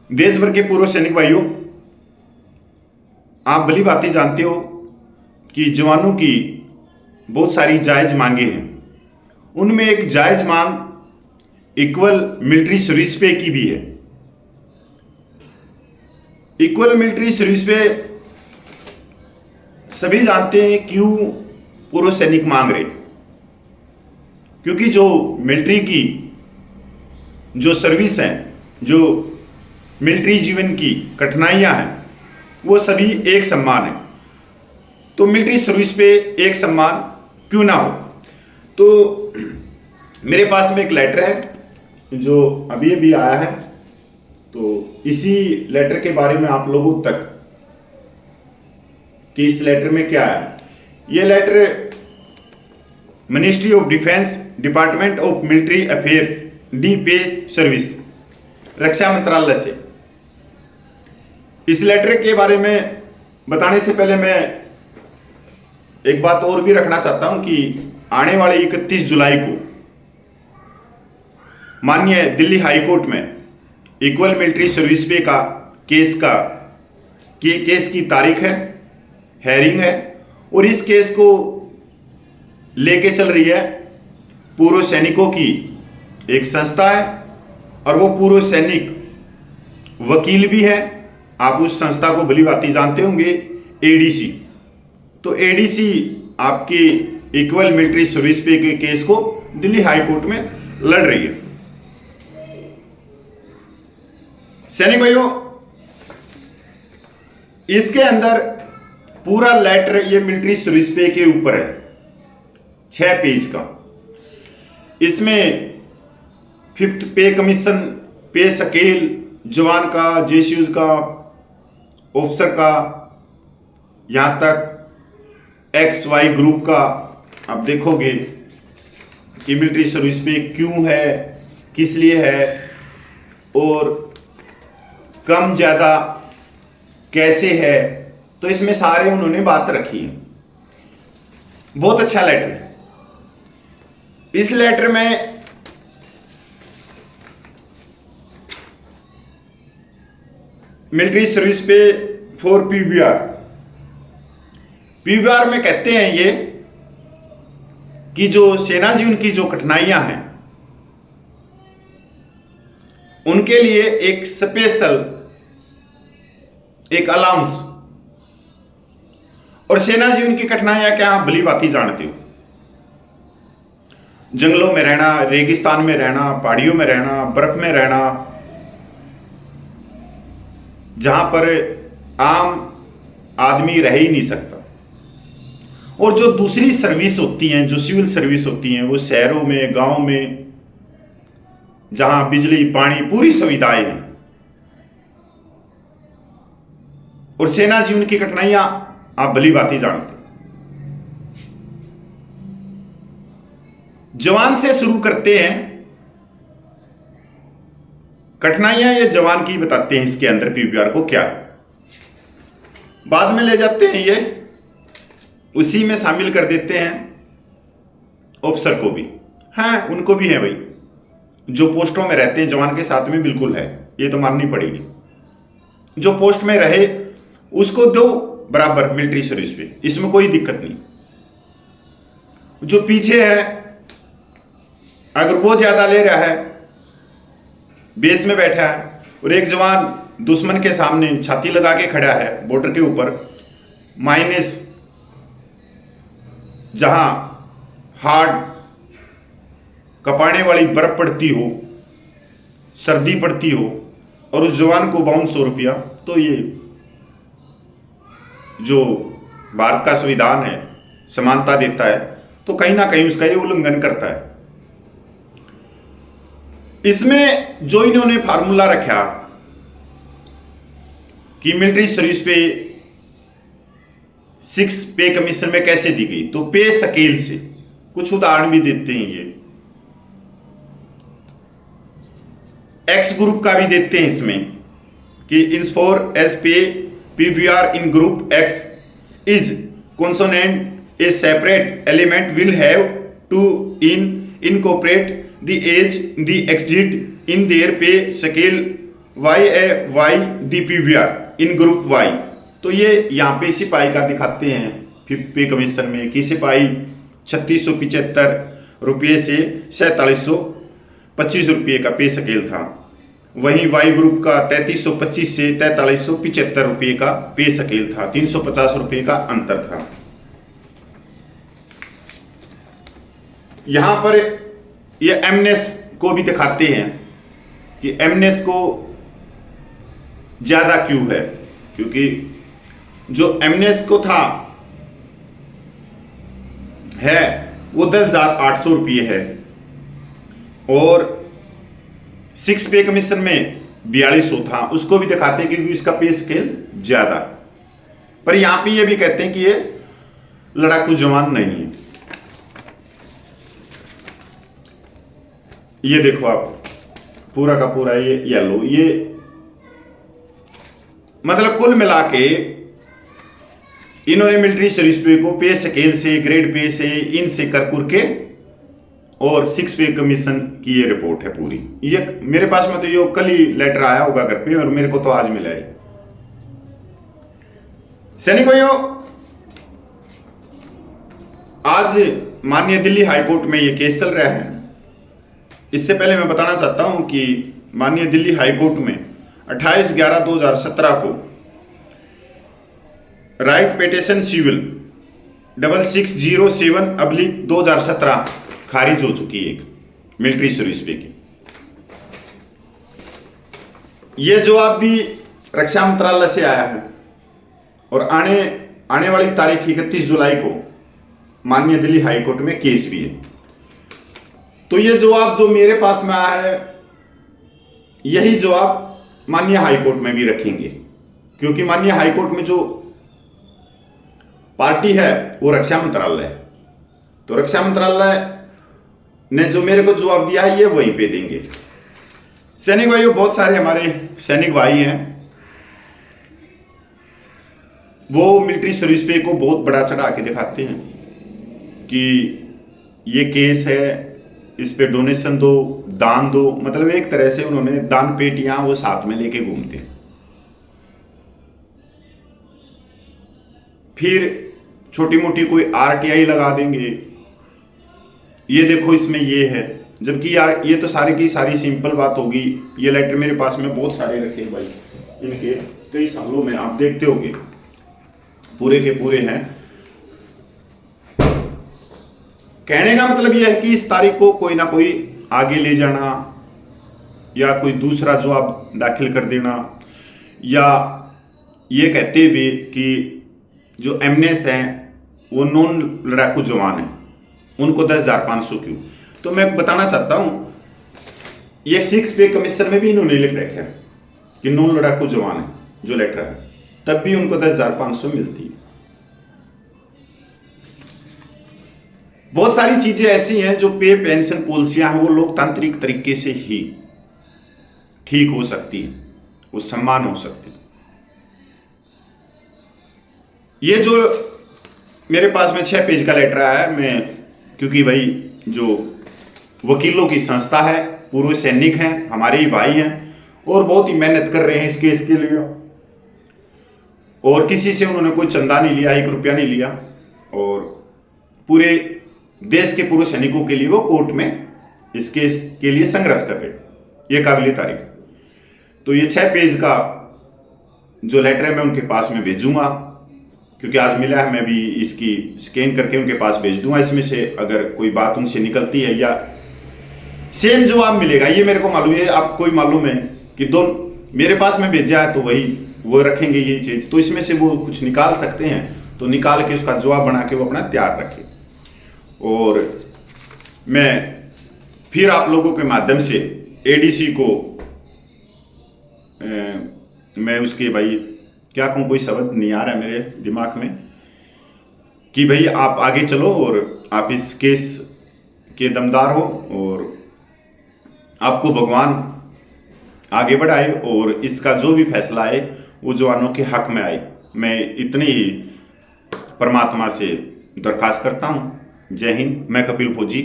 देश भर के पूर्व सैनिक भाइयों, आप भली भांति जानते हो कि जवानों की बहुत सारी जायज मांगे हैं। उनमें एक जायज मांग इक्वल मिलिट्री सर्विस पे की भी है। इक्वल मिलिट्री सर्विस पे सभी जानते हैं क्यों पूर्व सैनिक मांग रहे, क्योंकि जो मिलिट्री की जो सर्विस है, जो मिलिट्री जीवन की कठिनाइयां हैं, वो सभी एक समान है। तो मिलिट्री सर्विस पे एक समान क्यों ना हो। तो मेरे पास में एक लेटर है जो अभी अभी आया है, तो इसी लेटर के बारे में आप लोगों तक कि इस लेटर में क्या है। ये letter ministry of defence, department of military affairs, D pay service, रक्षा मंत्रालय से। इस लेटर के बारे में बताने से पहले मैं एक बात और भी रखना चाहता हूं कि आने वाले 31 जुलाई को माननीय दिल्ली हाई कोर्ट में इक्वल मिलिट्री सर्विस पे का केस की तारीख है, हेयरिंग है, और इस केस को लेके चल रही है पूर्व सैनिकों की एक संस्था है, और वो पूर्व सैनिक वकील भी है। आप उस संस्था को भली भांति जानते होंगे, एडीसी। तो एडीसी आपकी इक्वल मिलिट्री सर्विस पे के केस को दिल्ली हाई कोर्ट में लड़ रही है। सैनिक भाइयों, इसके अंदर पूरा लेटर ये मिलिट्री सर्विस पे के ऊपर है, 6 पेज का। इसमें 5th पे कमीशन, पे स्केल, जवान का, जेसीयूज का, ऑफिसर का, यहां तक XY ग्रुप का आप देखोगे कि मिलिट्री सर्विस पे क्यों है, किस लिए है, और कम ज़्यादा कैसे है। तो इसमें सारे उन्होंने बात रखी है। बहुत अच्छा लेटर है। इस लेटर में मिलिट्री सर्विस पे फॉर पीवीआर में कहते हैं ये कि जो सेना जीवन की जो कठिनाइयां हैं उनके लिए एक स्पेशल एक अलाउंस। और सेना जीवन की कठिनाइयां क्या, आप भली भांति जानते हो। जंगलों में रहना, रेगिस्तान में रहना, पहाड़ियों में रहना, बर्फ में रहना, जहां पर आम आदमी रह ही नहीं सकता। और जो दूसरी सर्विस होती हैं, जो सिविल सर्विस होती हैं, वो शहरों में, गांव में, जहां बिजली, पानी, पूरी सुविधाएं हैं। और सेना जीवन की कठिनाइयां आप भली भांति जानते हैं। जवान से शुरू करते हैं। कठिनाइयां ये जवान की बताते हैं, इसके अंदर पीवीआर को क्या है। बाद में ले जाते हैं ये, उसी में शामिल कर देते हैं ऑफिसर को भी। हाँ, उनको भी है भाई, जो पोस्टों में रहते हैं जवान के साथ में, बिल्कुल है, ये तो माननी पड़ेगी। जो पोस्ट में रहे उसको दो बराबर मिलिट्री सर्विस पे, इसमें कोई दिक्कत नहीं। जो पीछे है, अगर वो ज्यादा ले रहा है, बेस में बैठा है, और एक जवान दुश्मन के सामने छाती लगा के खड़ा है बॉर्डर के ऊपर, माइनस जहां हार्ड कपाने वाली बर्फ पड़ती हो, सर्दी पड़ती हो, और उस जवान को 5200 रुपया, तो ये जो भारत का संविधान है समानता देता है, तो कहीं ना कहीं उसका ये उल्लंघन करता है। इसमें जो इन्होंने फार्मूला रखा कि मिलिट्री सर्विस पे 6 पे कमीशन में कैसे दी गई, तो पे स्केल से कुछ उदाहरण भी देते हैं। ये एक्स ग्रुप का भी देते हैं इसमें कि इन फॉर एस पे PVR in group x is consonant a separate element will have to incorporate the age the exit in their pay scale YAYDPVR in group Y. तो ये यहाँ पे सिपाही का दिखाते हैं पे कमीशन में कि सिपाही 3675 रुपये से 4725 रुपये का पे स्केल था। वहीं वाई ग्रुप का 3325 से 4375 रुपये का पे स्केल था, 350 रुपये का अंतर था। यहां पर ये एमनेस को भी दिखाते हैं कि एमनेस को ज्यादा क्यों है, क्योंकि जो एमनेस को था है वो 10,800 रुपये है और 6 पे कमीशन में 4200 था। उसको भी दिखाते हैं क्योंकि इसका पे स्केल ज्यादा। पर यहां पे ये भी कहते हैं कि ये लड़ाकू जवान नहीं है। ये देखो आप पूरा का पूरा ये येलो, ये मतलब कुल मिला के इन्होंने मिलिट्री सर्विस पे को पे स्केल से, ग्रेड पे से, इनसे कर के और 6 पे कमीशन की ये रिपोर्ट है पूरी। ये मेरे पास में तो ये कल ही लेटर आया होगा घर पे और मेरे को तो आज मिला है। सैनिक भाइयों, आज माननीय दिल्ली हाईकोर्ट में ये केस चल रहा है। इससे पहले मैं बताना चाहता हूं कि माननीय दिल्ली हाईकोर्ट में 28/11/2017 को राइट पिटीशन सिविल 6607/2017 खारिज हो चुकी है, एक मिलिट्री सर्विस पे की। ये जवाब भी रक्षा मंत्रालय से आया है और आने वाली तारीख 31 जुलाई को माननीय दिल्ली हाईकोर्ट में केस भी है। तो ये जवाब जो मेरे पास में आया है, यही जवाब माननीय हाईकोर्ट में भी रखेंगे, क्योंकि माननीय हाईकोर्ट में जो पार्टी है वो रक्षा मंत्रालय है। तो रक्षा मंत्रालय ने जो मेरे को जवाब दिया है ये वहीं पे देंगे। सैनिक भाइयों, बहुत सारे हमारे सैनिक भाई हैं, वो मिलिट्री सर्विस पे को बहुत बड़ा चढ़ा के दिखाते हैं कि ये केस है, इस पे डोनेशन दो, दान दो। मतलब एक तरह से उन्होंने दान पेटियां वो साथ में लेके घूमते हैं। फिर छोटी मोटी कोई RTI लगा देंगे, ये देखो इसमें ये है, जबकि यार ये तो सारी की सारी सिंपल बात होगी। ये लेटर मेरे पास में बहुत सारे रखे हैं भाई, इनके कई सालों में आप देखते होंगे, पूरे के पूरे हैं। कहने का मतलब यह है कि इस तारीख को कोई ना कोई आगे ले जाना या कोई दूसरा जवाब दाखिल कर देना, या ये कहते हुए कि जो एमनेस हैं वो नॉन लड़ाकू जवान हैं, उनको 10,500 क्यों। तो मैं बताना चाहता हूं, ये 6 पे कमीशन में भी इन्होंने लिख रखा है कि नॉन लड़ाकू जवान है जो लेटर है, तब भी उनको 10,500 मिलती है। बहुत सारी चीजें ऐसी हैं जो पे पेंशन पॉलिसियां हैं, वो लोकतांत्रिक तरीके से ही ठीक हो सकती है, वो सम्मान हो सकती है। ये जो मेरे पास में 6 पेज का लेटर आया है, मैं क्योंकि भाई जो वकीलों की संस्था है, पूर्व सैनिक हैं, हमारे ही भाई हैं और बहुत ही मेहनत कर रहे हैं इस केस के लिए, और किसी से उन्होंने कोई चंदा नहीं लिया, 1 रुपया नहीं लिया, और पूरे देश के पूर्व सैनिकों के लिए वो कोर्ट में इस केस के लिए संघर्ष कर रहे हैं। ये काबिल तारीफ। तो ये 6 पेज का जो लेटर है मैं उनके पास में भेजूंगा, क्योंकि आज मिला है, मैं भी इसकी स्कैन करके उनके पास भेज दूंगा। इसमें से अगर कोई बात उनसे निकलती है या सेम जवाब मिलेगा, ये मेरे को मालूम है, आपको ही मालूम है कि दोनों मेरे पास में भेजा है तो वही वो रखेंगे ये चीज, तो इसमें से वो कुछ निकाल सकते हैं तो निकाल के उसका जवाब बना के वो अपना तैयार रखें। और मैं फिर आप लोगों के माध्यम से ADC को मैं उसके भाई क्या कहूँ, कोई शब्द नहीं आ रहा है मेरे दिमाग में, कि भाई आप आगे चलो और आप इस केस के दमदार हो और आपको भगवान आगे बढ़ाए और इसका जो भी फैसला आए वो जवानों के हक में आए। मैं इतनी ही परमात्मा से दरख्वास्त करता हूँ। जय हिंद। मैं कपिल फौजी।